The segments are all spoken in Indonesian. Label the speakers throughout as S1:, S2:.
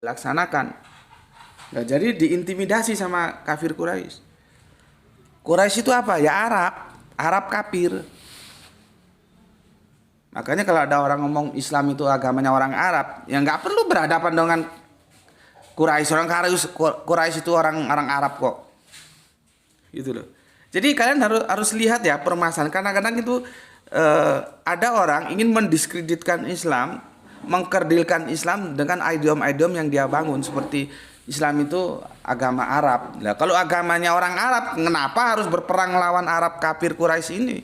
S1: dilaksanakan. Nah, jadi diintimidasi sama kafir Quraisy. Quraisy itu apa? Ya Arab, Arab kafir. Makanya kalau ada orang ngomong Islam itu agamanya orang Arab, ya nggak perlu berhadapan dengan Quraisy. Quraisy itu orang Arab kok. Gitu loh. Jadi kalian harus lihat ya permasalahan. Kadang-kadang itu ada orang ingin mendiskreditkan Islam, mengkerdilkan Islam dengan idiom-idiom yang dia bangun seperti Islam itu agama Arab. Nah, kalau agamanya orang Arab, kenapa harus berperang lawan Arab kafir Quraisy ini?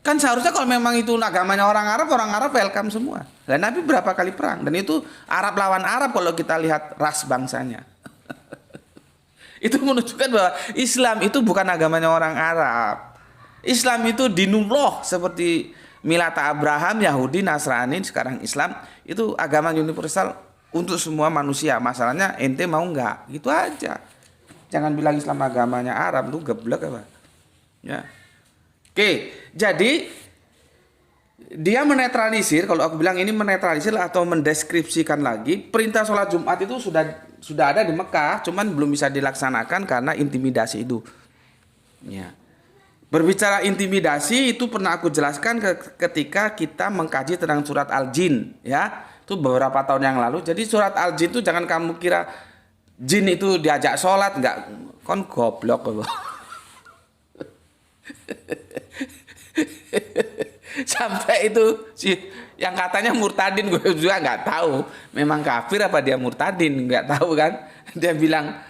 S1: Kan seharusnya kalau memang itu agamanya orang Arab welcome semua. Dan Nabi berapa kali perang? Dan itu Arab lawan Arab kalau kita lihat ras bangsanya. Itu menunjukkan bahwa Islam itu bukan agamanya orang Arab. Islam itu dinullah seperti Milata Abraham, Yahudi, Nasrani, sekarang Islam. Itu agama universal untuk semua manusia. Masalahnya ente mau nggak? Gitu aja. Jangan bilang Islam agamanya Arab, lu geblek apa? Ya. Oke, jadi dia menetralisir, kalau aku bilang ini menetralisir atau mendeskripsikan lagi, perintah sholat Jumat itu sudah ada di Mekah, cuman belum bisa dilaksanakan karena intimidasi itu. Ya. Berbicara intimidasi itu pernah aku jelaskan ketika kita mengkaji tentang surat Al-Jin, ya. Itu beberapa tahun yang lalu. Jadi surat Al-Jin itu jangan kamu kira jin itu diajak sholat, enggak, kon goblok. Sampai itu yang katanya murtadin, gue juga nggak tahu memang kafir apa dia murtadin, nggak tahu kan. Dia bilang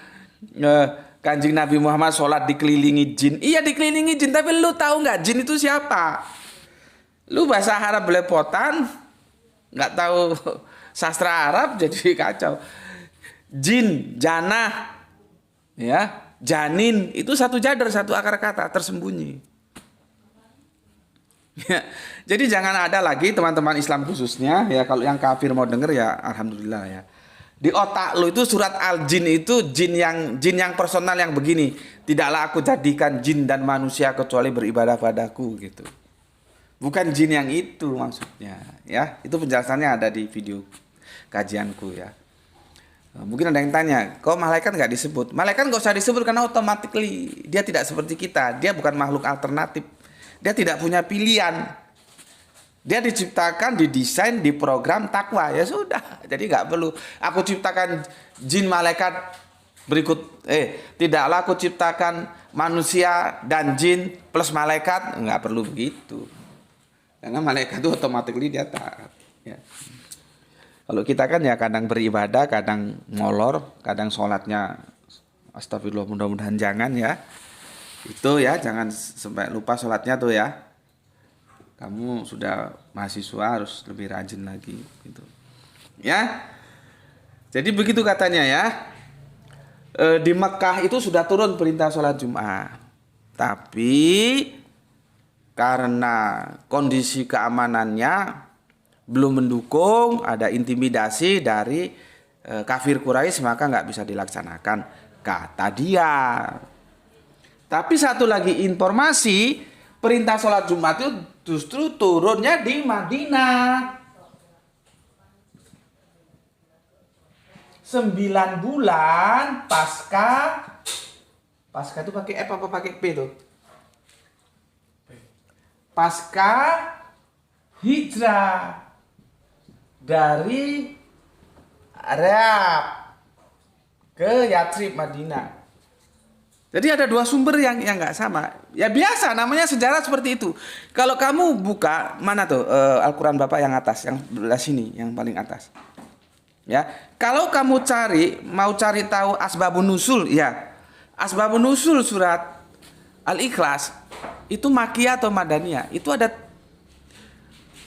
S1: Kanjeng Nabi Muhammad sholat dikelilingi jin. Iya dikelilingi jin, tapi lu tahu nggak jin itu siapa? Lu bahasa Arab belepotan, nggak tahu sastra Arab, jadi kacau. Jin, janah, ya, janin itu satu jadar, satu akar kata tersembunyi. Ya, jadi jangan ada lagi teman-teman Islam khususnya ya, kalau yang kafir mau denger ya alhamdulillah ya. Di otak lu itu surat Al-Jin itu jin yang personal yang begini. Tidaklah aku jadikan jin dan manusia kecuali beribadah padaku gitu. Bukan jin yang itu maksudnya ya. Itu penjelasannya ada di video kajianku ya. Mungkin ada yang tanya, kok malaikat nggak disebut? Malaikat nggak usah disebut karena automatically dia tidak seperti kita. Dia bukan makhluk alternatif. Dia tidak punya pilihan. Dia diciptakan, didesain, diprogram takwa. Ya sudah. Jadi nggak perlu aku ciptakan jin malaikat berikut. Tidaklah aku ciptakan manusia dan jin plus malaikat. Nggak perlu begitu. Karena malaikat itu otomatis dia taat. Ya. Kalau kita kan ya kadang beribadah, kadang ngolor, kadang sholatnya astagfirullah, mudah-mudahan jangan ya. Itu ya, jangan sampai lupa sholatnya tuh ya. Kamu sudah mahasiswa harus lebih rajin lagi gitu. Ya. Jadi begitu katanya ya. Di Mekah itu sudah turun perintah sholat Jumat. Tapi karena kondisi keamanannya belum mendukung, ada intimidasi dari kafir Quraisy, maka nggak bisa dilaksanakan kata dia. Tapi satu lagi informasi, perintah sholat Jumat itu justru turunnya di Madinah. 9 bulan pasca itu pakai F apa pakai P tuh? Pasca hijrah dari Arab ke Yatsrib Madinah. Jadi ada dua sumber yang nggak sama. Ya biasa, namanya sejarah seperti itu. Kalau kamu buka mana tuh Al-Quran Bapak yang atas, yang belah sini, yang paling atas. Ya, kalau kamu mau cari tahu asbabun nusul, ya asbabun nusul surat Al-Ikhlas itu makiyah atau madaniyah. Itu ada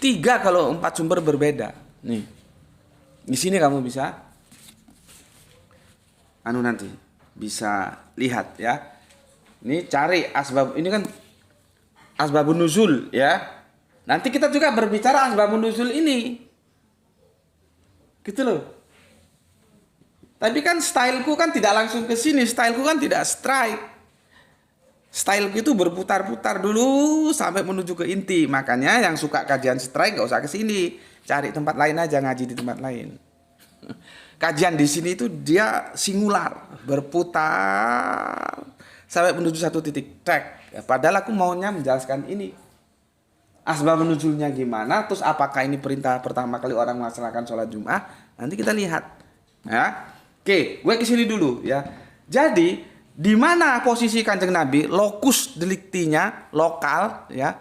S1: 3 kalau 4 sumber berbeda. Nih, di sini kamu bisa nanti bisa lihat ya. Ini cari asbab, ini kan asbabun nuzul ya. Nanti kita juga berbicara asbabun nuzul ini. Gitu loh. Tapi kan styleku kan tidak langsung ke sini, styleku kan tidak straight. Styleku itu berputar-putar dulu sampai menuju ke inti. Makanya yang suka kajian straight gak usah ke sini. Cari tempat lain aja, ngaji di tempat lain. Kajian di sini itu dia singular, berputar sampai menuju satu titik track. Ya, padahal aku maunya menjelaskan ini. Asbab nuzulnya gimana, terus apakah ini perintah pertama kali orang melaksanakan sholat Jum'ah? Nanti kita lihat. Ya. Oke, gue kesini dulu ya. Jadi, di mana posisi Kanjeng Nabi, lokus deliktinya, lokal ya.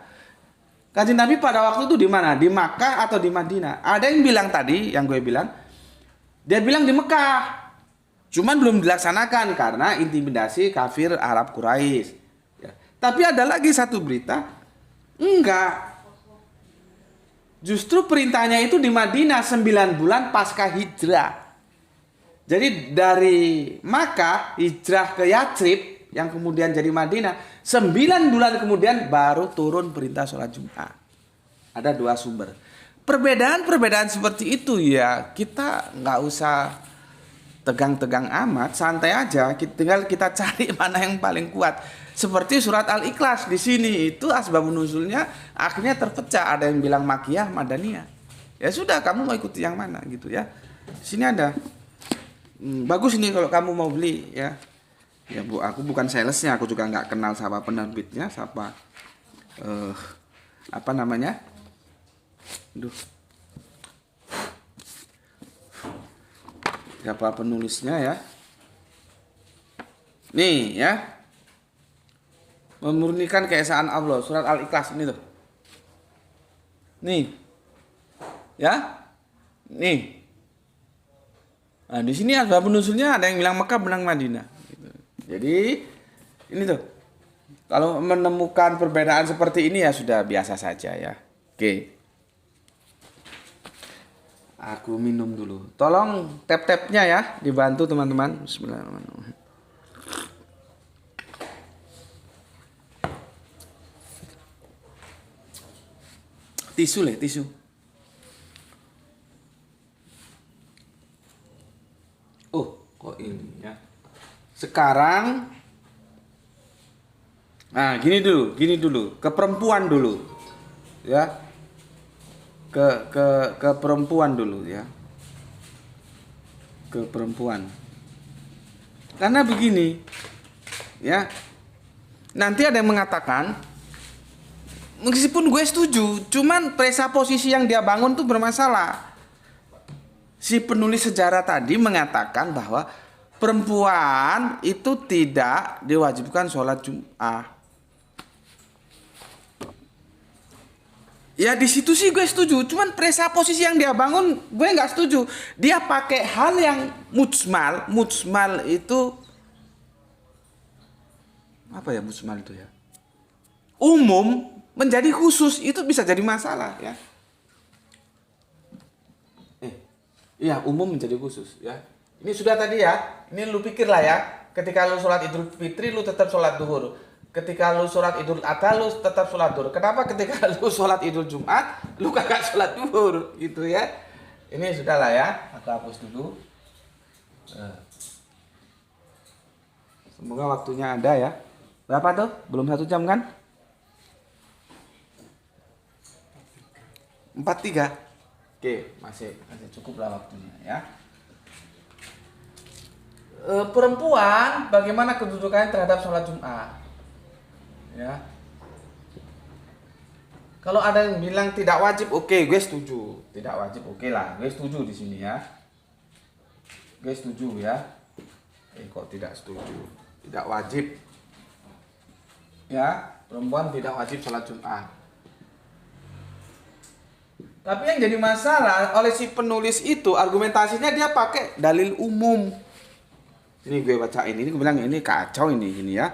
S1: Kanjeng Nabi pada waktu itu di mana? Di Makkah atau di Madinah? Ada yang bilang tadi, yang gue bilang, dia bilang di Mekah. Cuman belum dilaksanakan karena intimidasi kafir Arab Quraisy. Ya. Tapi ada lagi satu berita, enggak. Justru perintahnya itu di Madinah 9 bulan pasca hijrah. Jadi dari Makkah hijrah ke Yatsrib yang kemudian jadi Madinah, 9 bulan kemudian baru turun perintah sholat Jumat. Ada 2 sumber. Perbedaan-perbedaan seperti itu ya kita nggak usah tegang-tegang amat, santai aja. Tinggal kita cari mana yang paling kuat. Seperti surat Al-Ikhlas di sini itu asbabun nuzulnya akhirnya terpecah. Ada yang bilang Makkiyah, Madaniyah. Ya sudah, kamu mau ikuti yang mana gitu ya. Di sini ada. Bagus ini kalau kamu mau beli ya. Ya Bu, aku bukan salesnya, aku juga nggak kenal siapa penerbitnya, siapa apa namanya. Duh. Siapa penulisnya ya. Nih ya. Memurnikan keesaan Allah, surat Al-Ikhlas ini tuh. Nih. Ya. Nih. Nah, di sini asbab nuzulnya ada yang bilang Mekah, bilang Madinah gitu. Jadi ini tuh. Kalau menemukan perbedaan seperti ini ya sudah biasa saja ya. Oke. Aku minum dulu. Tolong tap-tapnya ya, dibantu teman-teman. Bismillahirrahmanirrahim. Tisu lah, tisu. Oh, kok ini ya. Sekarang, nah gini dulu, ke perempuan dulu, ya. Ke perempuan dulu ya. Ke perempuan. Karena begini, ya. Nanti ada yang mengatakan, meskipun gue setuju, cuman presupposisi yang dia bangun tuh bermasalah. Si penulis sejarah tadi mengatakan bahwa perempuan itu tidak diwajibkan sholat Jum'ah. Ya di situ sih gue setuju, cuman presupposisi yang dia bangun gue nggak setuju. Dia pakai hal yang mujmal itu apa ya mujmal itu ya? Umum menjadi khusus itu bisa jadi masalah ya. Iya umum menjadi khusus ya. Ini sudah tadi ya. Ini lu pikir lah ya. Ketika lu sholat Idul Fitri lu tetap sholat duhur. Ketika lu sholat Idul Adha lu tetap sholat duhur. Kenapa ketika lu sholat Idul Jumat lu kagak sholat duhur gitu ya. Ini sudah lah ya. Aku hapus dulu. Semoga waktunya ada ya. Berapa tuh? Belum 1 jam kan? 4:03. Oke, masih cukup lah waktunya ya. Perempuan bagaimana kedudukannya terhadap sholat Jumat? Ya. Kalau ada yang bilang tidak wajib, oke, gue setuju. Tidak wajib, oke lah, gue setuju di sini ya. Gue setuju ya. Kok tidak setuju? Tidak wajib. Ya, perempuan tidak wajib sholat Jumat. Tapi yang jadi masalah oleh si penulis itu argumentasinya dia pakai dalil umum. Ini gue bacain, ini gue bilang ini kacau ini ya.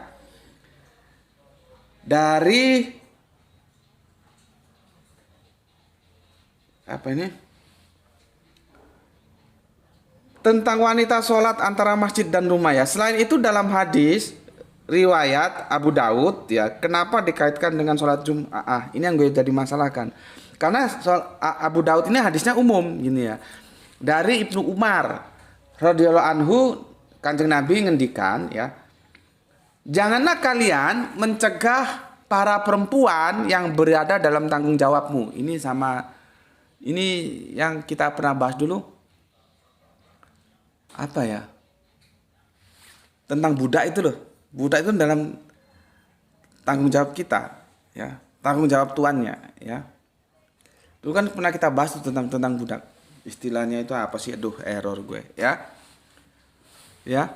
S1: Dari apa ini? Tentang wanita sholat antara masjid dan rumah ya. Selain itu dalam hadis riwayat Abu Daud ya, kenapa dikaitkan dengan sholat Jum'ah? Ini yang gue jadi masalahkan. Karena Abu Daud ini hadisnya umum gini ya. Dari Ibnu Umar radhiyallahu anhu, Kanjeng Nabi ngendikan ya, janganlah kalian mencegah para perempuan yang berada dalam tanggung jawabmu. Ini sama ini yang kita pernah bahas dulu. apa ya? Tentang budak itu loh. Budak itu dalam tanggung jawab kita, ya. Tanggung jawab tuannya, ya. Dulu kan pernah kita bahas tentang budak. Istilahnya itu apa sih? Aduh, error gue, ya. Ya.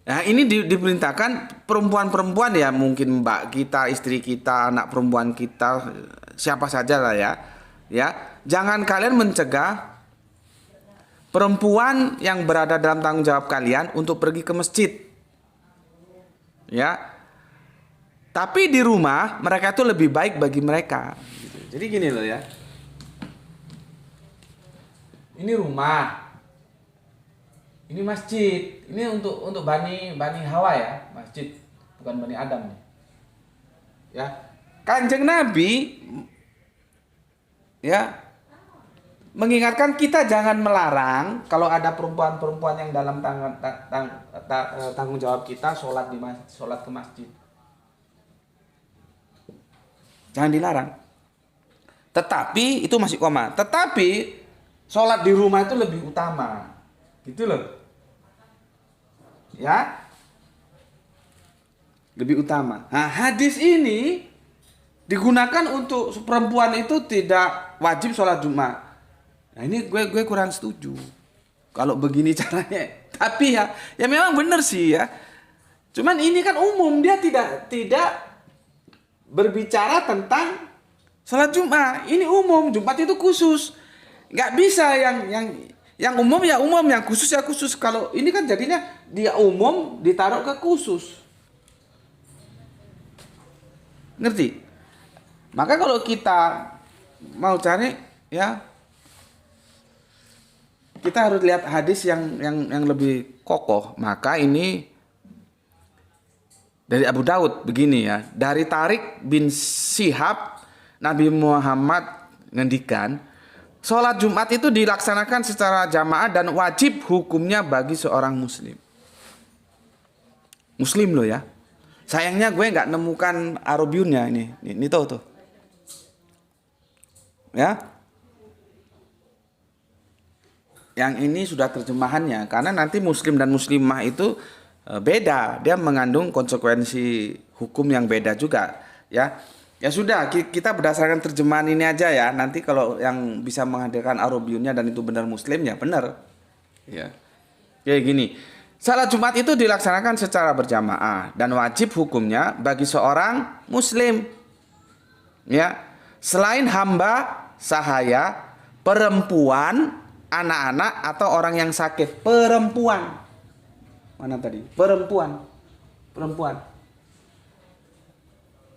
S1: Nah, ini diperintahkan perempuan-perempuan ya, mungkin mbak kita, istri kita, anak perempuan kita, siapa saja lah ya. Ya, jangan kalian mencegah perempuan yang berada dalam tanggung jawab kalian untuk pergi ke masjid. Ya. Tapi di rumah mereka itu lebih baik bagi mereka gitu. Jadi gini loh ya. Ini rumah. Ini masjid. Ini untuk Bani Hawa ya, masjid, bukan Bani Adam nih. Ya. Kanjeng Nabi ya mengingatkan kita jangan melarang kalau ada perempuan-perempuan yang dalam tanggung jawab kita sholat ke masjid. Jangan dilarang. Tetapi itu masih koma. Tetapi sholat di rumah itu lebih utama. Gitu loh. Ya. Lebih utama. Nah, hadis ini digunakan untuk perempuan itu tidak wajib sholat Jumat. Nah, ini gue kurang setuju. Kalau begini caranya. Tapi ya memang benar sih ya. Cuman ini kan umum, dia tidak berbicara tentang sholat Jumat. Ini umum, Jumat itu khusus. Nggak bisa yang umum ya umum, yang khusus ya khusus. Kalau ini kan jadinya dia umum ditaruh ke khusus. Ngerti? Maka kalau kita mau cari ya, kita harus lihat hadis yang lebih kokoh. Maka ini dari Abu Daud begini ya. Dari Tariq bin Shihab, Nabi Muhammad ngendikan, sholat Jumat itu dilaksanakan secara jamaah dan wajib hukumnya bagi seorang muslim. Muslim loh ya. Sayangnya gue nggak nemukan Arabiunnya ini. Ini tuh. Ya. Yang ini sudah terjemahannya karena nanti muslim dan muslimah itu beda, dia mengandung konsekuensi hukum yang beda juga, ya. Ya sudah, kita berdasarkan terjemahan ini aja ya. Nanti kalau yang bisa menghadirkan Arabiunnya dan itu benar muslim ya benar. Ya. Kayak gini. Salat Jumat itu dilaksanakan secara berjamaah dan wajib hukumnya bagi seorang muslim. Ya. Selain hamba sahaya, perempuan, anak-anak atau orang yang sakit. Perempuan. Mana tadi? Perempuan.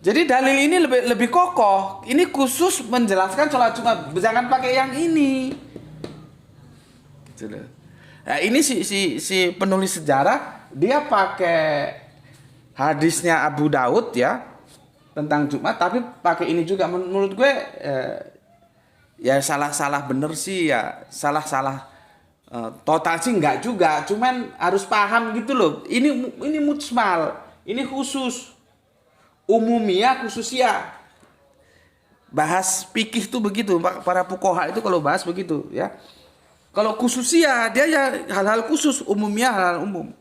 S1: Jadi dalil ini lebih kokoh. Ini khusus menjelaskan sholat Jumat. Jangan pakai yang ini. Gitu loh. Nah, ini si penulis sejarah dia pakai hadisnya Abu Daud ya tentang Jumat, tapi pakai ini juga. Menurut gue ya salah bener sih ya, salah total sih enggak juga, cuman harus paham gitu loh. Ini mujmal, ini khusus, umumiyah khususiyah. Bahas fikih tuh begitu, para fuqaha itu kalau bahas begitu ya. Kalau khususiyah dia ya hal-hal khusus, umumiyah hal-hal umum.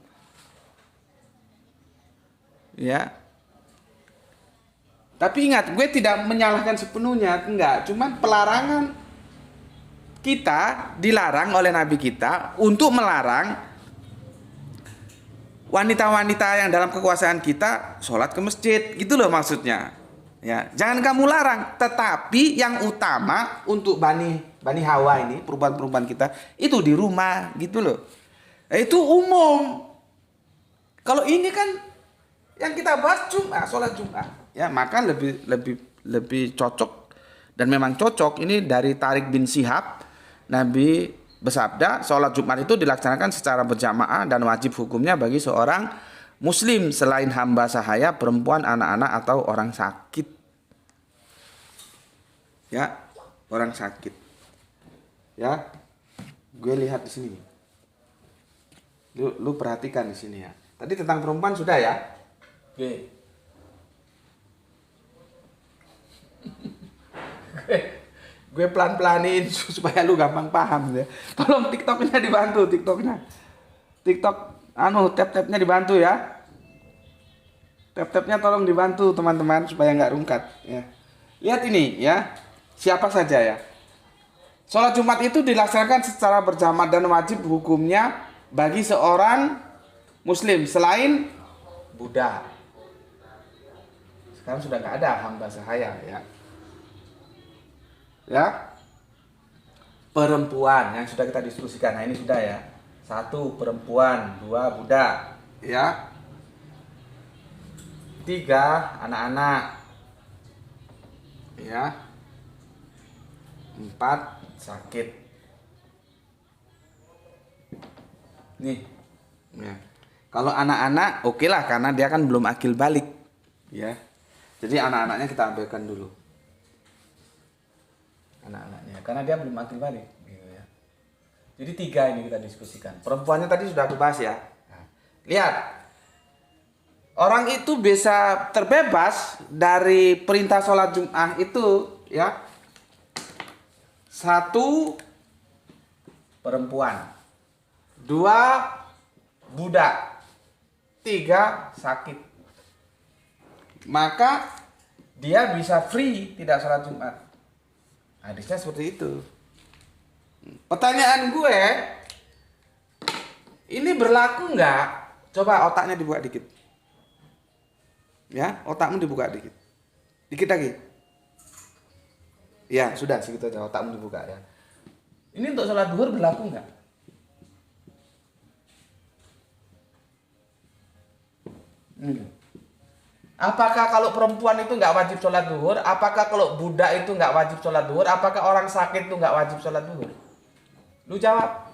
S1: Ya. Tapi ingat, gue tidak menyalahkan sepenuhnya, enggak. Cuman pelarangan kita dilarang oleh Nabi kita untuk melarang wanita-wanita yang dalam kekuasaan kita sholat ke masjid, gitu loh maksudnya. Ya, jangan kamu larang, tetapi yang utama untuk Bani Hawa ini, perempuan-perempuan kita itu di rumah, gitu loh. Itu umum. Kalau ini kan yang kita bahas Jumat, sholat Jumat. Ya, maka lebih cocok dan memang cocok ini dari Tariq bin Shihab. Nabi bersabda, sholat Jumat itu dilaksanakan secara berjamaah dan wajib hukumnya bagi seorang muslim selain hamba sahaya, perempuan, anak-anak atau orang sakit. Ya, orang sakit. Ya, gue lihat di sini. Lu perhatikan di sini ya. Tadi tentang perempuan sudah ya. Oke. Gue pelan-pelanin supaya lu gampang paham ya. Tolong TikToknya dibantu, TikToknya. TikTok tap-tapnya dibantu ya. Tap-tapnya tolong dibantu teman-teman supaya nggak rungkat ya. Lihat ini ya. Siapa saja ya. Sholat Jumat itu dilaksanakan secara berjamaah dan wajib hukumnya bagi seorang muslim selain Buddha. Sekarang sudah nggak ada hamba sahaya ya. Ya. Perempuan yang sudah kita diskusikan. Nah, ini sudah ya. 1 perempuan, 2 Buddha, ya. 3 anak-anak. Ya. 4 sakit. Nih. Ya. Kalau anak-anak oke lah karena dia kan belum akil balik. Ya. Jadi anak-anaknya kita abaikan dulu. Anak-anaknya karena dia belum akil balik gitu ya. Jadi 3 ini kita diskusikan. Perempuannya tadi sudah aku bahas ya. Nah, lihat. Orang itu bisa terbebas dari perintah sholat Jumat itu ya. 1 perempuan, 2 budak, 3 sakit. Maka dia bisa free tidak sholat Jumat. Hadisnya seperti itu. Pertanyaan gue, ini berlaku nggak? Coba otaknya dibuka dikit. Ya, otakmu dibuka dikit. Dikit lagi. Ya, sudah segitu aja, otakmu dibuka ya. Ini untuk sholat duhur berlaku nggak? Apakah kalau perempuan itu nggak wajib sholat duhur? Apakah kalau budak itu nggak wajib sholat duhur? Apakah orang sakit itu nggak wajib sholat duhur? Lu jawab.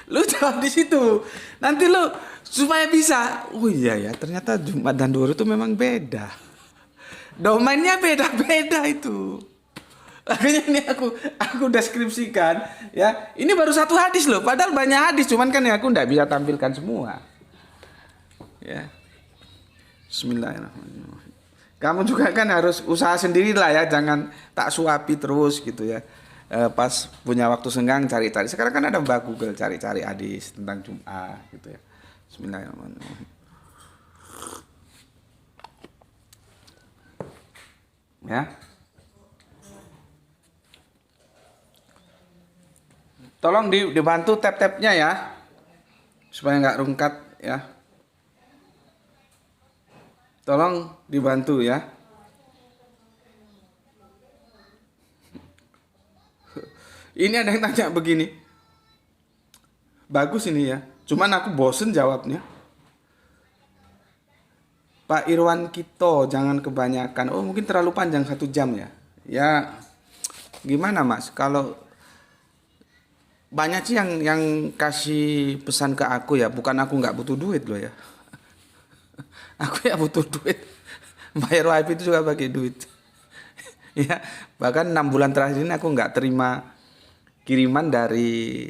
S1: Lu jawab di situ. Nanti lu supaya bisa. Oh iya ya, ternyata Jumat dan duhur itu memang beda. Domainnya beda-beda itu. Makanya ini aku deskripsikan ya. Ini baru 1 hadis loh, padahal banyak hadis, cuman kan ya aku enggak bisa tampilkan semua. Ya. Bismillahirrahmanirrahim. Kamu juga kan harus usaha sendiri lah ya, jangan tak suapi terus gitu ya. Pas punya waktu senggang cari-cari. Sekarang kan ada Mbak Google, cari-cari hadis tentang Jumat gitu ya. Bismillahirrahmanirrahim. Ya. Tolong dibantu tap-tapnya ya. Supaya nggak rungkat ya. Tolong dibantu ya. Ini ada yang tanya begini. Bagus ini ya. Cuman aku bosen jawabnya. Pak Irwan Kito, jangan kebanyakan. Oh mungkin terlalu panjang 1 jam ya. Ya gimana mas? Kalau banyak sih yang kasih pesan ke aku ya. Bukan aku nggak butuh duit loh ya. Aku ya butuh duit. Bayar wifi itu juga pakai duit. Ya bahkan 6 bulan terakhir ini aku nggak terima kiriman dari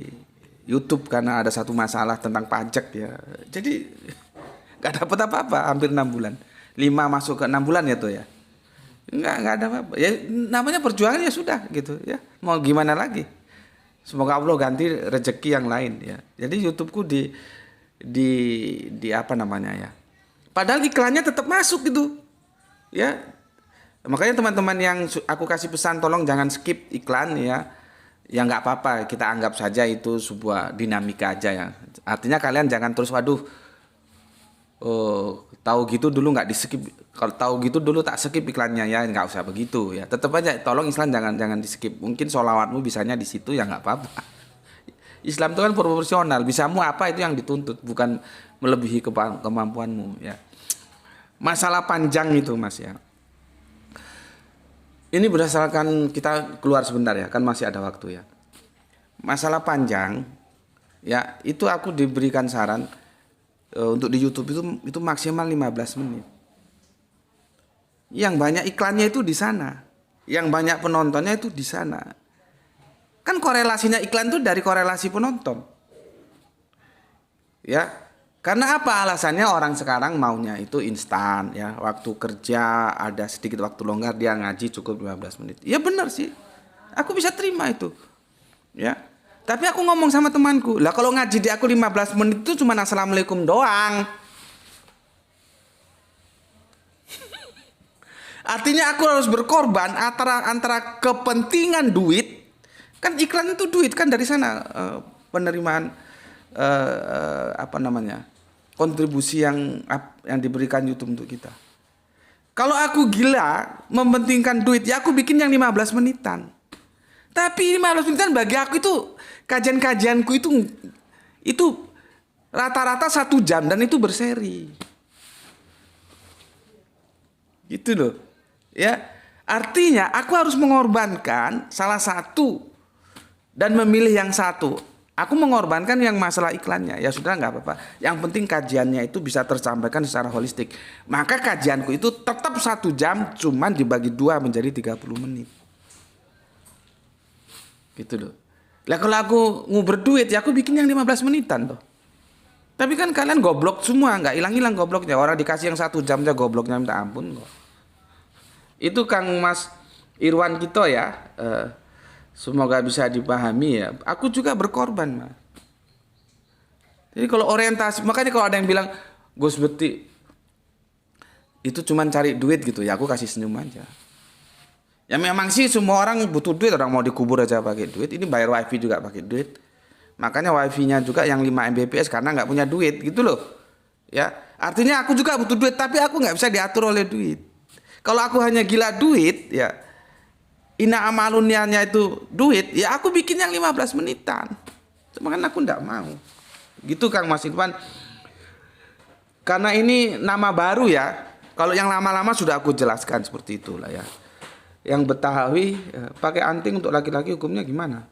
S1: YouTube karena ada satu masalah tentang pajak ya. Jadi nggak dapat apa-apa hampir 6 bulan. 5 masuk ke 6 bulan ya tuh ya. Nggak ada apa-apa. Ya namanya perjuangan ya sudah gitu ya. Mau gimana lagi? Semoga Allah ganti rezeki yang lain ya. Jadi YouTubeku di apa namanya ya. Padahal iklannya tetap masuk gitu. Ya. Makanya teman-teman yang aku kasih pesan tolong jangan skip iklan ya. Ya nggak apa-apa, kita anggap saja itu sebuah dinamika aja ya. Artinya kalian jangan terus waduh tahu gitu dulu nggak di skip, kalau tahu gitu dulu tak skip iklannya ya, nggak usah begitu ya. Tetap aja tolong Islam jangan di skip. Mungkin sholawatmu bisanya di situ ya nggak apa-apa. Islam itu kan proporsional, bisamu apa itu yang dituntut, bukan melebihi kemampuanmu ya. Masalah panjang itu mas ya. Ini berdasarkan kita keluar sebentar ya, kan masih ada waktu ya. Masalah panjang ya, itu aku diberikan saran untuk di YouTube itu maksimal 15 menit. Yang banyak iklannya itu di sana. Yang banyak penontonnya itu di sana. Kan korelasinya iklan itu dari korelasi penonton. Ya. Karena apa alasannya orang sekarang maunya itu instan ya. Waktu kerja ada sedikit waktu longgar dia ngaji cukup 15 menit. Ya benar sih. Aku bisa terima itu. Ya. Tapi aku ngomong sama temanku, lah kalau ngaji di aku 15 menit itu cuma assalamualaikum doang. Artinya aku harus berkorban antara kepentingan duit, kan iklan itu duit kan dari sana penerimaan kontribusi yang diberikan YouTube untuk kita. Kalau aku gila mementingkan duit, ya aku bikin yang 15 menitan. Tapi 15 menitan bagi aku itu kajian-kajianku itu rata-rata 1 jam dan itu berseri. Gitu loh. Ya, artinya aku harus mengorbankan salah satu dan memilih yang satu. Aku mengorbankan yang masalah iklannya. Ya sudah, nggak apa-apa. Yang penting kajiannya itu bisa tersampaikan secara holistik. Maka kajianku itu tetap 1 jam, cuman dibagi 2 menjadi 30 menit. Gitu loh. Lah kalau aku nguber duit, ya aku bikin yang 15 menitan toh. Tapi kan kalian goblok semua, nggak hilang-hilang gobloknya. Orang dikasih yang 1 jam aja gobloknya minta ampun kok. Itu Kang Mas Irwan Kito ya, semoga bisa dipahami ya. Aku juga berkorban, Mas. Jadi kalau orientasi, makanya kalau ada yang bilang Gus Beti itu cuma cari duit gitu, ya aku kasih senyum aja. Ya memang sih semua orang butuh duit, orang mau dikubur aja pakai duit. Ini bayar wifi juga pakai duit. Makanya wifi-nya juga yang 5 Mbps karena nggak punya duit gitu loh. Ya, artinya aku juga butuh duit, tapi aku nggak bisa diatur oleh duit. Kalau aku hanya gila duit, ya ina amaluniannya itu duit, ya aku bikin yang 15 menitan. Cuma kan aku nggak mau. Gitu Kang Mas Irfan. Karena ini nama baru ya. Kalau yang lama-lama sudah aku jelaskan seperti itulah ya. Yang Betawi pakai anting untuk laki-laki hukumnya gimana?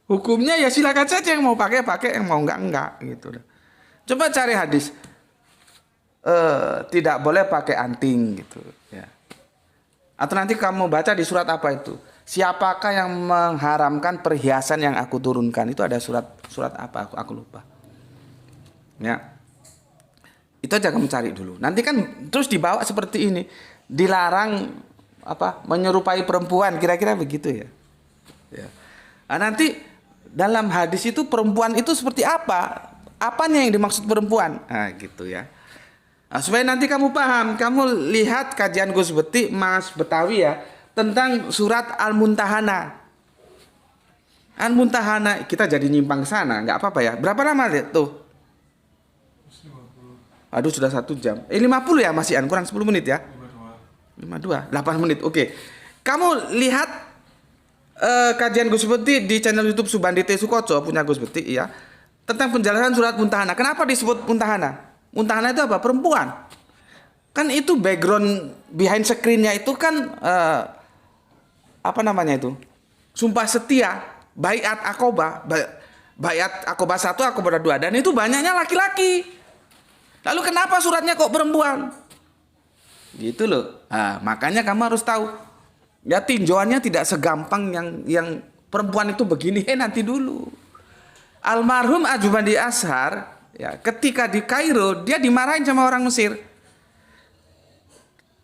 S1: Hukumnya ya silakan saja, yang mau pakai, yang mau enggak gitu. Coba cari hadis. Tidak boleh pakai anting gitu ya. Atau nanti kamu baca di surat apa itu? Siapakah yang mengharamkan perhiasan yang aku turunkan? Itu ada surat apa? Aku lupa. Ya. Itu aja kamu cari dulu. Nanti kan terus dibawa seperti ini. Dilarang menyerupai perempuan, kira-kira begitu ya. Ya. Nah, nanti dalam hadis itu perempuan itu seperti apa? Apanya yang dimaksud perempuan? Nah, gitu ya. Nah, supaya nanti kamu paham, kamu lihat kajian Gus Beti, Mas Betawi ya, tentang surat Al-Muntahana. Al-Muntahana, kita jadi nyimpang sana, nggak apa-apa ya. Berapa lama lihat tuh? Aduh, sudah 1 jam. 50 ya Mas Ian, kurang 10 menit ya? 52, 8 menit, oke. Kamu lihat kajian Gus Beti di channel YouTube Subandite Sukoco, punya Gus Beti ya. Tentang penjelasan surat Muntahana. Kenapa disebut Muntahana? Muntahana itu apa? Perempuan. Kan itu background behind screen-nya itu kan Sumpah setia, baiat akobah, baiat akobah 1, akobah 2, dan itu banyaknya laki-laki. Lalu kenapa suratnya kok perempuan? Gitu loh. Nah, makanya kamu harus tahu. Ya tinjauannya tidak segampang yang perempuan itu begini. Nanti dulu. Almarhum Ajubandi Ashar ya, ketika di Kairo dia dimarahin sama orang Mesir.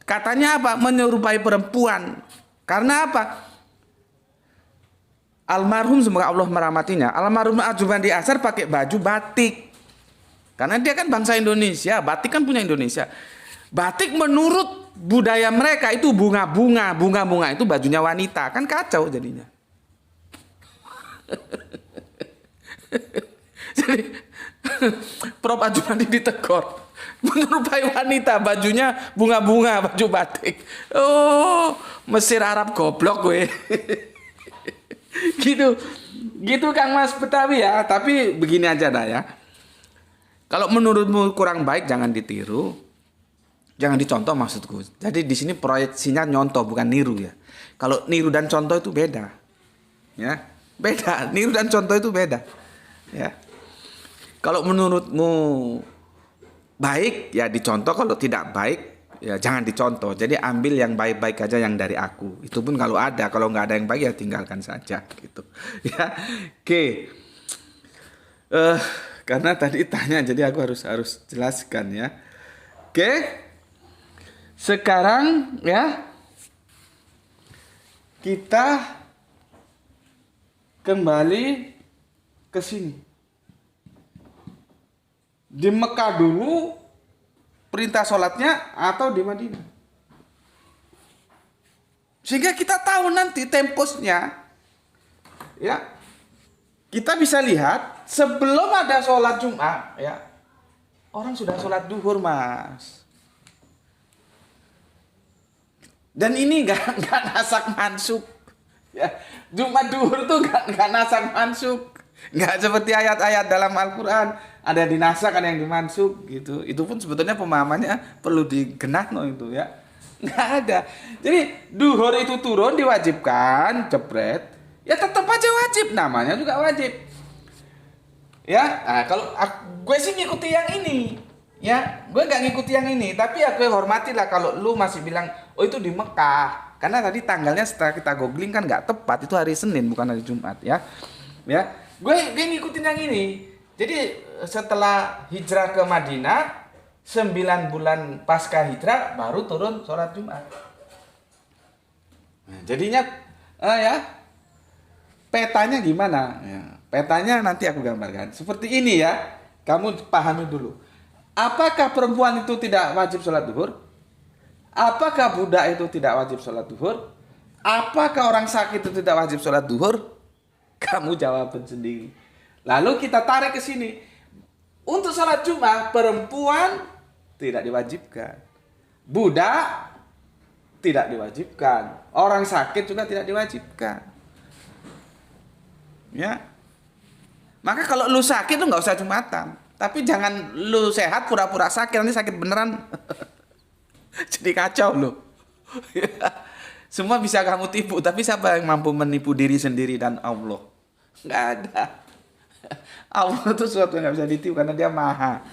S1: Katanya apa? Menyerupai perempuan. Karena apa? Almarhum, semoga Allah merahmatinya, almarhum Ajubandi Ashar pakai baju batik. Karena dia kan bangsa Indonesia, batik kan punya Indonesia. Batik menurut budaya mereka itu bunga-bunga itu bajunya wanita. Kan kacau jadinya. Jadi Prof Ajubandi ditegur, menyerupai wanita, bajunya bunga-bunga, baju batik. Oh, Mesir Arab goblok gue. Gitu Kang Mas Betawi ya. Tapi begini aja dah ya. Kalau menurutmu kurang baik jangan ditiru, jangan dicontoh maksudku. Jadi di sini proyeksinya nyontoh bukan niru ya. Kalau niru dan contoh itu beda, ya beda. Niru dan contoh itu beda. Ya. Kalau menurutmu baik ya dicontoh, kalau tidak baik ya jangan dicontoh. Jadi ambil yang baik-baik aja yang dari aku. Itu pun kalau ada, kalau nggak ada yang baik ya tinggalkan saja gitu. Ya. Oke. Karena tadi tanya jadi aku harus jelaskan ya. Oke. Sekarang ya kita kembali ke sini. Di Mekah dulu perintah sholatnya atau di Madinah? Sehingga kita tahu nanti temposnya. Ya. Kita bisa lihat sebelum ada sholat Jumat ya. Orang sudah sholat duhur, Mas. Dan ini gak nasak mansuk. Ya. Jumat duhur tuh gak nasak mansuk. Nggak seperti ayat-ayat dalam Al-Quran, ada yang dinasak, ada yang dimansuk gitu. Itu pun sebetulnya pemahamannya perlu digenahno itu ya. Nggak ada. Jadi duhur itu turun diwajibkan, jepret, ya tetap aja wajib, namanya juga wajib. Ya, nah, kalau gue sih ngikuti yang ini, ya, gue nggak ngikuti yang ini, tapi ya gue hormatilah kalau lu masih bilang, oh itu di Mekah, karena tadi tanggalnya setelah kita googling kan nggak tepat, itu hari Senin bukan hari Jumat ya, ya. Gue ngikutin yang ini. Jadi setelah hijrah ke Madinah 9 bulan pasca hijrah baru turun sholat Jumat. Nah, jadinya ya petanya gimana? Ya, petanya nanti aku gambarkan. Seperti ini ya. Kamu pahami dulu. Apakah perempuan itu tidak wajib sholat duhur? Apakah budak itu tidak wajib sholat duhur? Apakah orang sakit itu tidak wajib sholat duhur? Kamu jawab sendiri. Lalu kita tarik ke sini. Untuk sholat Jumat perempuan tidak diwajibkan. Budak tidak diwajibkan. Orang sakit juga tidak diwajibkan. Ya. Maka kalau lu sakit lu nggak usah Jumatan. Tapi jangan lu sehat pura-pura sakit, nanti sakit beneran. Jadi kacau lu. Semua bisa kamu tipu, tapi siapa yang mampu menipu diri sendiri dan Allah? Nggak ada. Allah itu sesuatu yang nggak bisa ditipu karena dia maha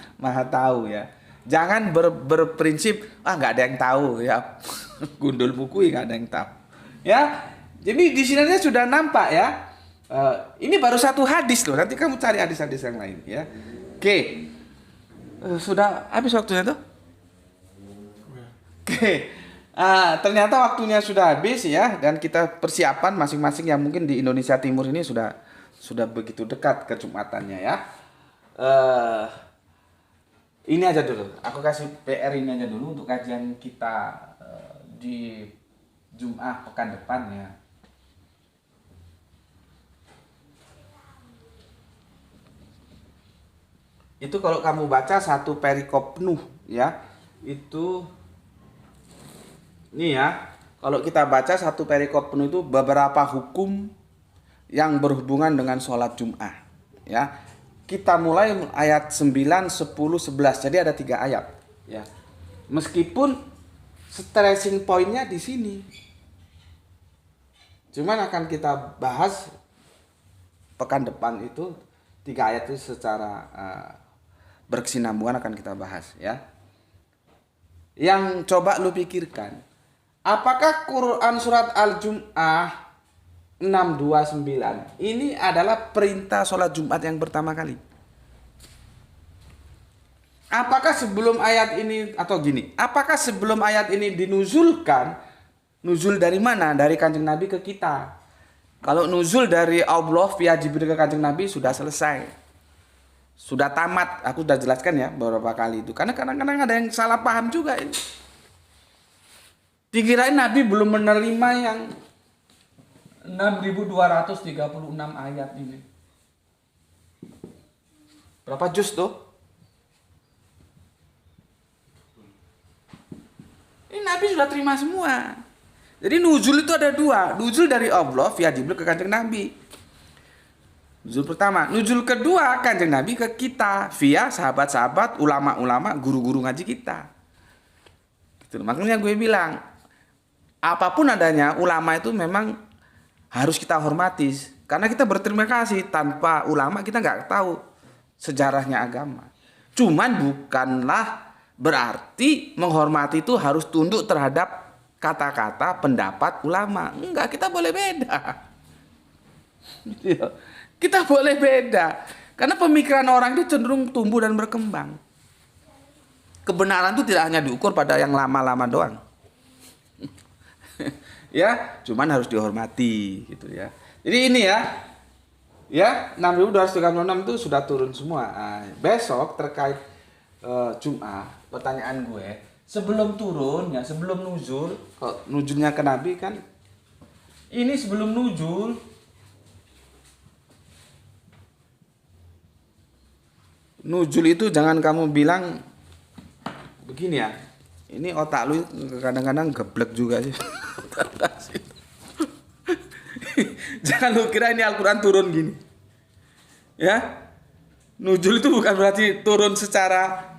S1: tahu ya. Jangan berprinsip nggak ada yang tahu ya. Gundul buku nggak ada yang tahu. Ya, jadi di sini sudah nampak ya. Ini baru satu hadis loh. Nanti kamu cari hadis-hadis yang lain ya. Oke, sudah habis waktunya tuh. Oke. Ternyata waktunya sudah habis ya, dan kita persiapan masing-masing yang mungkin di Indonesia Timur ini sudah begitu dekat ke Jumatannya ya. Ini aja dulu, aku kasih PR ini aja dulu untuk kajian kita di Jumat pekan depan ya. Itu kalau kamu baca satu perikop penuh ya, itu ini ya, kalau kita baca satu perikop penuh itu beberapa hukum yang berhubungan dengan sholat Jum'ah. Ya, kita mulai ayat 9, 10, 11. Jadi ada 3 ayat. Ya, meskipun stressing pointnya di sini, cuman akan kita bahas pekan depan itu 3 ayat itu secara berkesinambungan akan kita bahas. Ya, yang coba lu pikirkan. Apakah Quran surat Al-Jum'ah 629 ini adalah perintah sholat Jumat yang pertama kali? Apakah sebelum ayat ini, atau gini, apakah sebelum ayat ini dinuzulkan, nuzul dari mana? Dari Kanjeng Nabi ke kita. Kalau nuzul dari Allah via Jibril ke Kanjeng Nabi sudah selesai, sudah tamat. Aku sudah jelaskan ya beberapa kali itu. Karena kadang-kadang ada yang salah paham juga ini. Dikirain Nabi belum menerima yang 6.236 ayat ini. Berapa juz tuh? Ini Nabi sudah terima semua. Jadi nuzul itu ada 2. Nuzul dari Allah via Jibril ke Kanjeng Nabi. Nuzul pertama. Nuzul kedua Kanjeng Nabi ke kita via sahabat-sahabat, ulama-ulama, guru-guru ngaji kita. Gitu. Makanya gue bilang, apapun adanya, ulama itu memang harus kita hormati. Karena kita berterima kasih, tanpa ulama kita nggak tahu sejarahnya agama. Cuman bukanlah berarti menghormati itu harus tunduk terhadap kata-kata pendapat ulama. Enggak, kita boleh beda. Kita boleh beda. Karena pemikiran orang itu cenderung tumbuh dan berkembang. kebenaran itu tidak hanya diukur pada yang lama-lama doang. Ya, cuman harus dihormati gitu ya. Jadi ini ya 6.236 itu sudah turun semua. Nah, besok terkait Jum'ah, pertanyaan gue, sebelum turun ya, sebelum nuzul, kok nuzulnya ke Nabi kan, ini sebelum nuzul, nuzul itu jangan kamu bilang begini ya. Ini otak lu kadang-kadang geblek juga sih. Jangan lu kira ini Al-Quran turun gini. Ya. Nuzul itu bukan berarti turun secara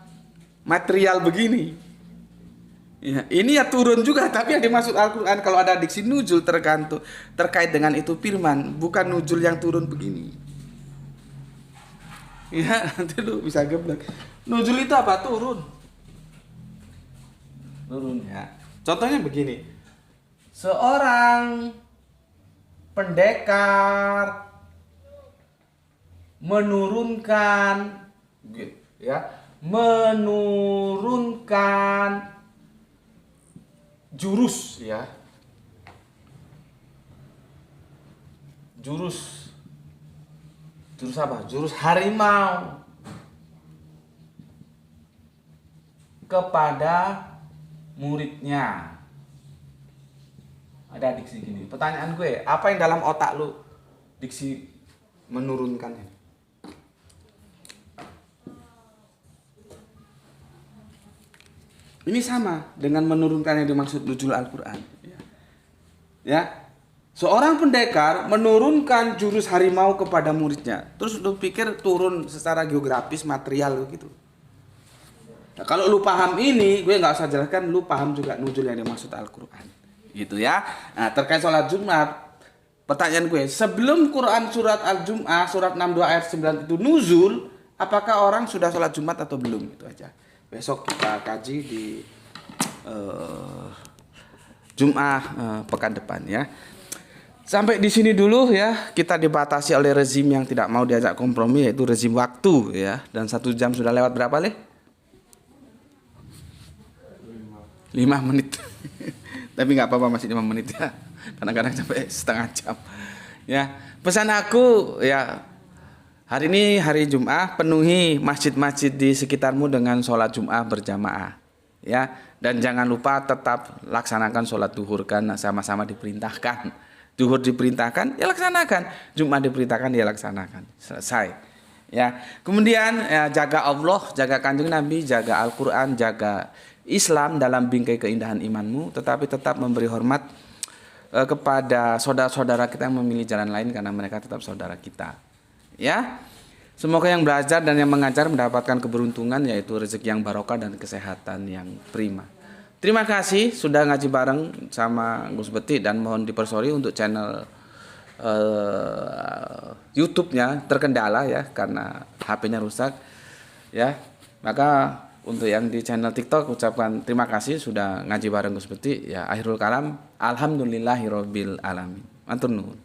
S1: material begini. Ya, ini ya turun juga, tapi yang dimaksud Al-Quran kalau ada diksi nuzul terkait dengan itu firman, bukan nuzul yang turun begini. Ya, nanti lu bisa geblek. Nuzul itu apa? Turun ya. Contohnya begini. Seorang pendekar menurunkan jurus ya. Jurus apa? Jurus harimau kepada muridnya. Ada diksi gini. Pertanyaan gue, apa yang dalam otak lu diksi menurunkannya? Ini sama dengan menurunkan yang dimaksud nuzul Al-Quran. Ya, seorang pendekar menurunkan jurus harimau kepada muridnya. Terus lu pikir turun secara geografis material gitu. Nah, kalau lu paham ini, gue nggak usah jelaskan, lu paham juga nuzul yang dimaksud Al-Quran. Gitu ya. Nah, terkait sholat Jumat, pertanyaan gue, sebelum Quran surat Al-Jum'ah, surat 62 ayat 9 itu nuzul, apakah orang sudah sholat Jumat atau belum? Itu aja. Besok kita kaji di Jum'ah pekan depan ya. Sampai di sini dulu ya, kita dibatasi oleh rezim yang tidak mau diajak kompromi, yaitu rezim waktu ya. Dan 1 jam sudah lewat berapa, Le? 5 menit. Tapi nggak apa-apa, masih 5 menit ya. Kadang-kadang sampai setengah jam. Ya, pesan aku ya, hari ini hari Jum'ah, penuhi masjid-masjid di sekitarmu dengan sholat Jum'ah berjamaah. Ya, dan jangan lupa tetap laksanakan sholat duhur, kan sama-sama diperintahkan. Duhur diperintahkan, ya laksanakan. Jum'ah diperintahkan, ya laksanakan. Selesai. Ya, kemudian ya, jaga Allah, jaga Kanjeng Nabi, jaga Al-Quran, jaga Islam dalam bingkai keindahan imanmu, tetapi tetap memberi hormat kepada saudara-saudara kita yang memilih jalan lain, karena mereka tetap saudara kita. Ya, semoga yang belajar dan yang mengajar mendapatkan keberuntungan, yaitu rezeki yang barokah dan kesehatan yang prima. Terima kasih sudah ngaji bareng sama Gus Beti, dan mohon dipersori untuk channel YouTube-nya terkendala ya, karena HP-nya rusak. Ya, maka untuk yang di channel TikTok ucapkan terima kasih sudah ngaji bareng Gus Beti. Ya, akhirul kalam, alhamdulillahirabbil alamin. Matur nuwun.